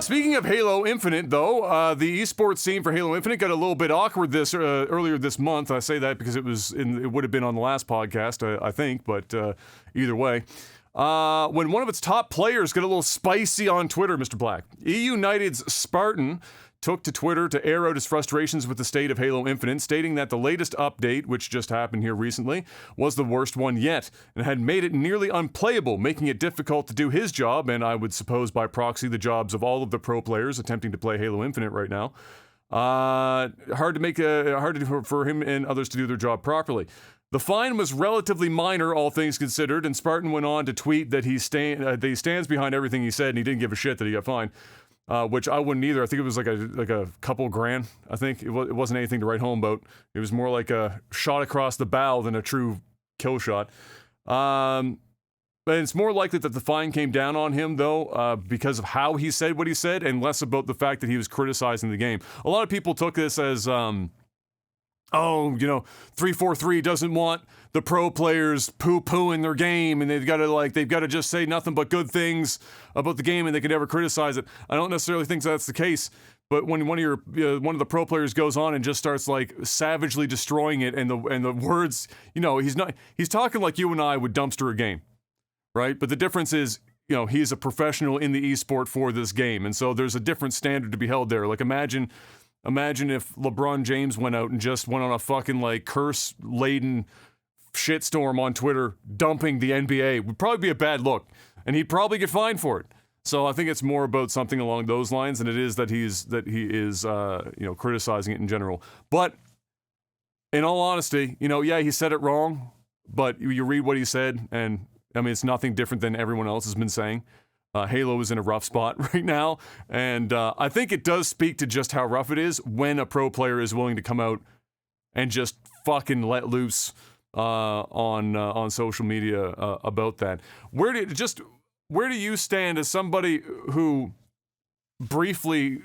Speaking of Halo Infinite, though, the esports scene for Halo Infinite got a little bit awkward earlier this month. I say that because it would have been on the last podcast, I think, but either way. When one of its top players got a little spicy on Twitter, Mr. Black. EU United's Spartan took to Twitter to air out his frustrations with the state of Halo Infinite, stating that the latest update, which just happened here recently, was the worst one yet, and had made it nearly unplayable, making it difficult to do his job, and I would suppose by proxy the jobs of all of the pro players attempting to play Halo Infinite right now. Hard for him and others to do their job properly. The fine was relatively minor, all things considered, and Spartan went on to tweet that he stands behind everything he said, and he didn't give a shit that he got fined. Which I wouldn't either. I think it was like a couple grand. I think it wasn't anything to write home about. It was more like a shot across the bow than a true kill shot. But it's more likely that the fine came down on him, though, because of how he said what he said, and less about the fact that he was criticizing the game. A lot of people took this as, 343 doesn't want the pro players poo-pooing their game, and they've got to just say nothing but good things about the game, and they can never criticize it. I don't necessarily think that's the case, but when one of the pro players goes on and just starts like savagely destroying it, and the words, he's talking like you and I would dumpster a game, right? But the difference is, he's a professional in the esport for this game, and so there's a different standard to be held there. Like imagine if LeBron James went out and just went on a fucking like curse-laden shitstorm on Twitter dumping the NBA. Would probably be a bad look, and he'd probably get fined for it. So I think it's more about something along those lines than it is that he is criticizing it in general. But in all honesty, he said it wrong, but you read what he said, and I mean it's nothing different than everyone else has been saying. Halo is in a rough spot right now, and I think it does speak to just how rough it is when a pro player is willing to come out and just fucking let loose on social media about that. Where do you stand as somebody who briefly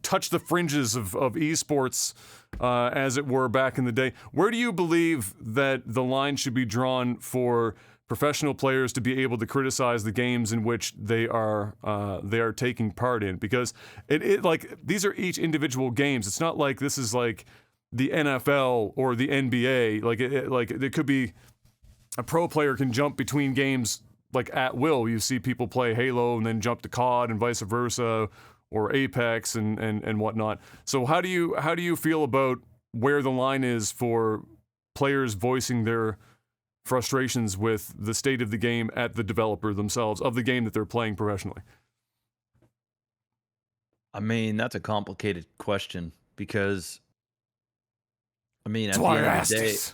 touched the fringes of esports, as it were, back in the day? Where do you believe that the line should be drawn for professional players to be able to criticize the games in which they are taking part in? Because it like these are each individual games. It's not like this is like the NFL or the NBA. Like it could be a pro player can jump between games like at will. You see people play Halo and then jump to COD and vice versa, or Apex and whatnot. So how do you feel about where the line is for players voicing their frustrations with the state of the game at the developer themselves of the game that they're playing professionally? I mean, that's a complicated question because, I mean, at That's the why end I of asked the day, this.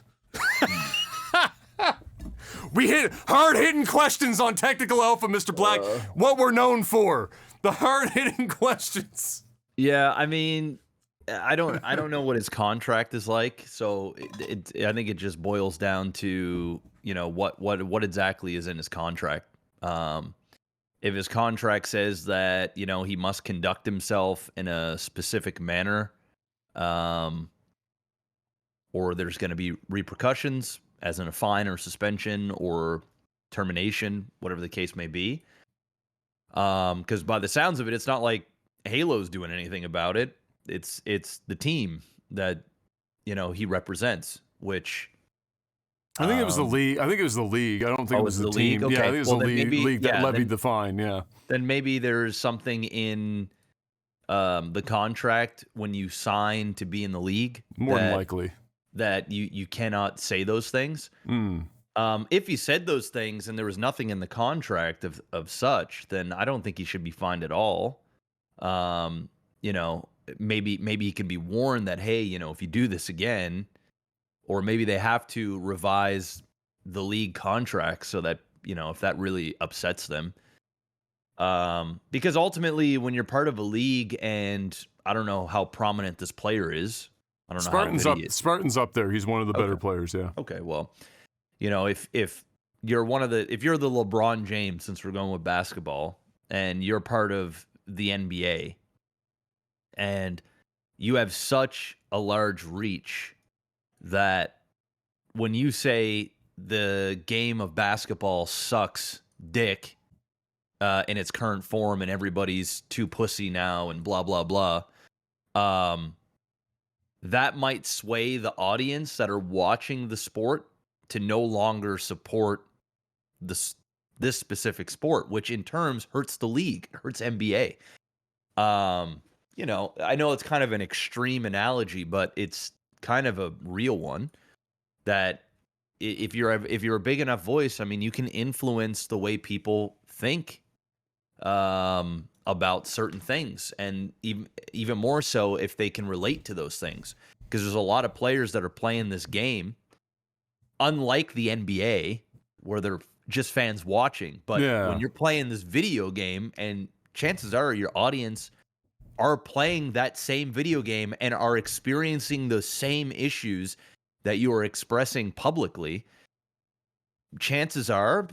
We hit hard-hitting questions on Technical Alpha, Mr. Black. What we're known for. The hard-hitting questions. yeah, I mean, I don't know what his contract is like, so I think it just boils down to what exactly is in his contract. If his contract says that he must conduct himself in a specific manner, or there's going to be repercussions, as in a fine or suspension or termination, whatever the case may be. Because by the sounds of it, it's not like Halo's doing anything about it. It's the team that he represents, which I think it was the league. I think it was the league. I don't think it was the team. Okay. Yeah, I think it was the league that levied then, the fine. Yeah. Then maybe there's something in the contract when you sign to be in the league. More than likely that you cannot say those things. If he said those things and there was nothing in the contract of such, then I don't think he should be fined at all. Maybe he can be warned that, hey, if you do this again, or maybe they have to revise the league contract so that, if that really upsets them. Because ultimately when you're part of a league, and I don't know how prominent this player is. I don't know. Spartan's up there. He's one of the better players. Yeah. Okay. Well, if you're if you're the LeBron James, since we're going with basketball, and you're part of the NBA, and you have such a large reach that when you say the game of basketball sucks dick, in its current form, and everybody's too pussy now, and blah blah blah. That might sway the audience that are watching the sport to no longer support this specific sport, which in terms hurts the league, hurts NBA. You know, I know it's kind of an extreme analogy, but it's kind of a real one. That if you're a big enough voice, I mean, you can influence the way people think about certain things, and even more so if they can relate to those things. Because there's a lot of players that are playing this game, unlike the NBA, where they're just fans watching. But when you're playing this video game, and chances are your audience are playing that same video game and are experiencing the same issues that you are expressing publicly, chances are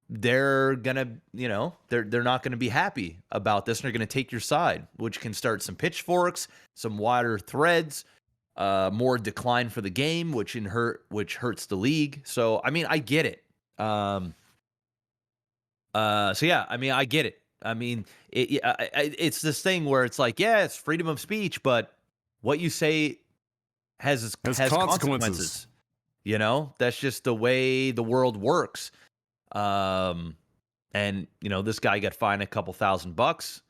they're gonna, you know, they're not gonna be happy about this, and they're gonna take your side, which can start some pitchforks, some wider threads, more decline for the game, which hurts the league. So I mean, I get it. So yeah, I mean, I get it. I mean, it's this thing where it's like, yeah, it's freedom of speech, but what you say has consequences. You know, that's just the way the world works. And you know, this guy got fined a couple $1,000.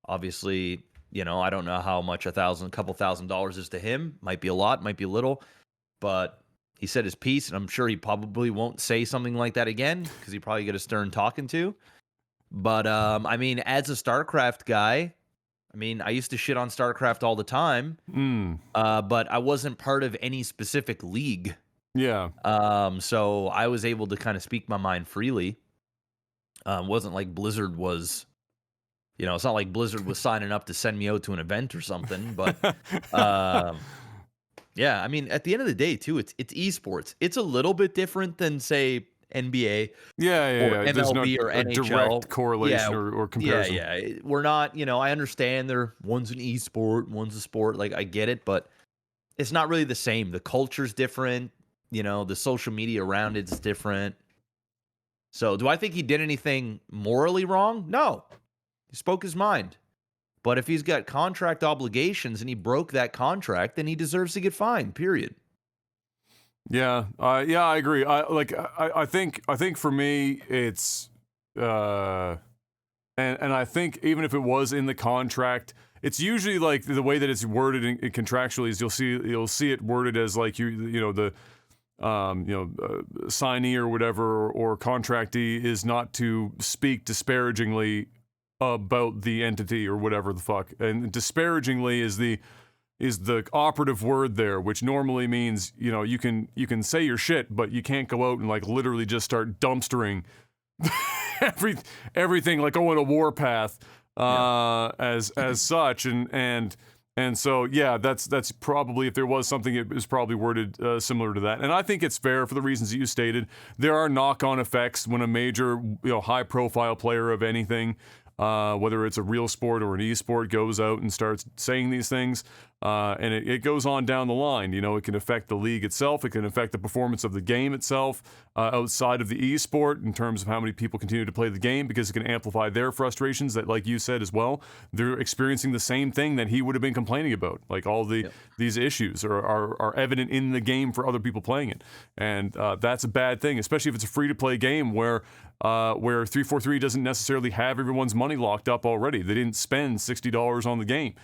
Obviously, you know, I don't know how much couple $1,000 is to him. Might be a lot, might be a little, but he said his piece, and I'm sure he probably won't say something like that again, because he probably get a stern talking to. But I mean, as a StarCraft guy, I mean, I used to shit on StarCraft all the time, but I wasn't part of any specific league. Yeah. So I was able to kind of speak my mind freely. Wasn't like Blizzard was, you know, it's not like Blizzard was signing up to send me out to an event or something. But yeah, I mean, at the end of the day, too, it's esports. It's a little bit different than, say, NBA, or MLB, There's no or NHL. Direct correlation or comparison. Yeah. We're not, you know, I understand one's an esport, one's a sport. Like, I get it, but it's not really the same. The culture's different. You know, the social media around it's different. So, do I think he did anything morally wrong? No. He spoke his mind. But if he's got contract obligations and he broke that contract, then he deserves to get fined, period. Yeah, I agree. I think for me it's, and I think even if it was in the contract, it's usually like the way that it's worded contractually is you'll see it worded as like the signee or whatever or contractee is not to speak disparagingly about the entity or whatever the fuck, and disparagingly is the operative word there, which normally means, you know, you can say your shit, but you can't go out and like literally just start dumpstering everything, like going a warpath as such, and so yeah, that's probably, if there was something, it was probably worded similar to that. And I think it's fair for the reasons that you stated. There are knock-on effects when a major, high-profile player of anything, whether it's a real sport or an e-sport, goes out and starts saying these things, and it goes on down the line. You know, it can affect the league itself. It can affect the performance of the game itself outside of the e-sport in terms of how many people continue to play the game, because it can amplify their frustrations that, like you said as well, they're experiencing the same thing that he would have been complaining about. Like all these issues are evident in the game for other people playing it. And that's a bad thing, especially if it's a free-to-play game where 343 doesn't necessarily have everyone's money locked up already. They didn't spend $60 on the game.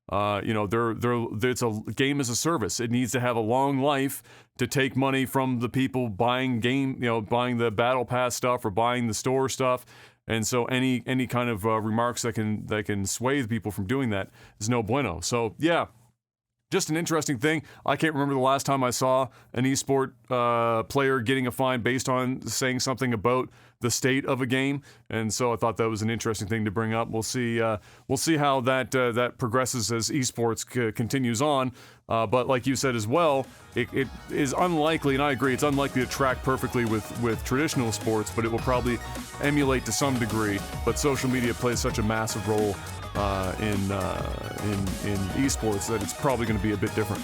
It's a game as a service. It needs to have a long life to take money from the people buying buying the battle pass stuff or buying the store stuff. And so any kind of remarks that can sway the people from doing that is no bueno. So yeah, just an interesting thing. I can't remember the last time I saw an esport player getting a fine based on saying something about the state of a game, and so I thought that was an interesting thing to bring up. We'll see how that progresses as esports continues on. But like you said as well, it is unlikely, and I agree, it's unlikely to track perfectly with traditional sports, but it will probably emulate to some degree. But social media plays such a massive role in esports that it's probably going to be a bit different.